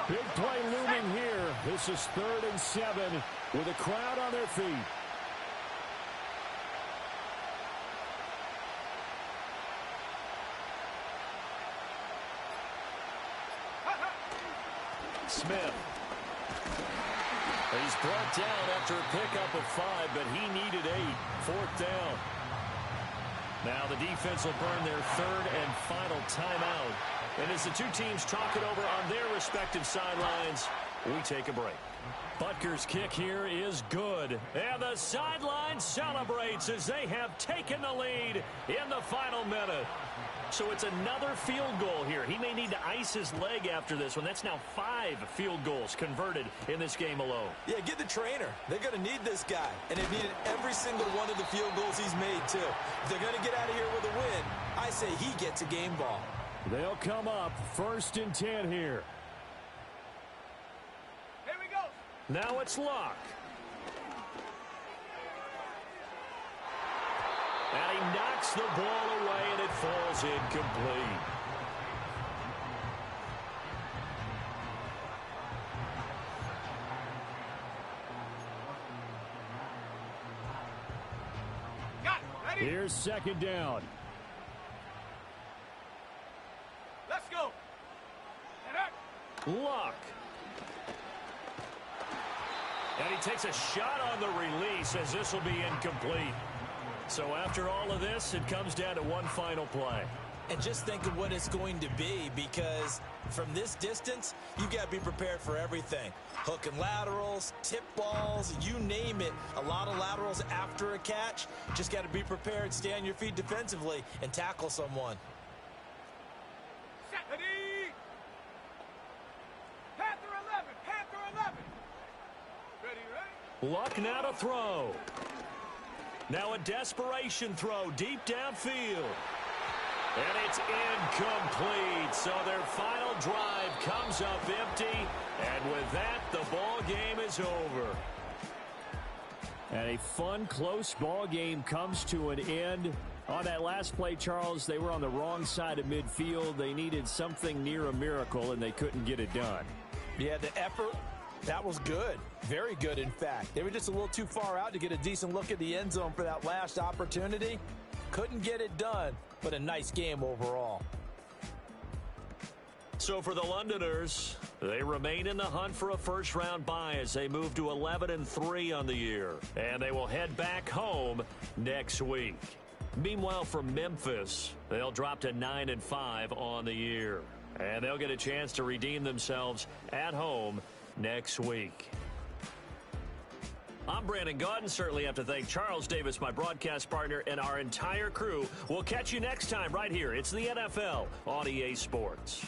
Big play looming here. This is 3rd and 7 with a crowd on their feet.
Smith. He's brought down after a pickup of 5, but he needed 8. 4th down. Now the defense will burn their 3rd and final timeout. And as the two teams talk it over on their respective sidelines, we take a break. Butker's kick here is good. And the sideline celebrates as they have taken the lead in the final minute. So it's another field goal here. He may need to ice his leg after this one. That's now 5 field goals converted in this game alone.
Yeah, get the trainer. They're going to need this guy. And they've needed every single one of the field goals he's made, too. If they're going to get out of here with a win, I say he gets a game ball.
They'll come up 1st and 10 here.
Here we go.
Now it's Luck. And he knocks the ball away, and it falls incomplete.
Got it. Ready?
Here's 2nd down.
Let's go.
Luck. And he takes a shot on the release as this will be incomplete. So after all of this, it comes down to one final play.
And just think of what it's going to be, because from this distance, you've got to be prepared for everything. Hook and laterals, tip balls, you name it. A lot of laterals after a catch. Just got to be prepared, stay on your feet defensively, and tackle someone.
Ready? Panther 11, Panther 11. Ready?
Luck now to throw. Now a desperation throw deep downfield. And it's incomplete. So their final drive comes up empty. And with that, the ball game is over.
And a fun, close ball game comes to an end. On that last play, Charles, they were on the wrong side of midfield. They needed something near a miracle, and they couldn't get it done.
Yeah, the effort, that was good. Very good, in fact. They were just a little too far out to get a decent look at the end zone for that last opportunity. Couldn't get it done, but a nice game overall.
So for the Londoners, they remain in the hunt for a first-round bye as they move to 11-3 on the year. And they will head back home next week. Meanwhile, for Memphis, they'll drop to 9-5 on the year. And they'll get a chance to redeem themselves at home next week. I'm Brandon Gaudin. Certainly have to thank Charles Davis, my broadcast partner, and our entire crew. We'll catch you next time right here. It's the NFL on EA Sports.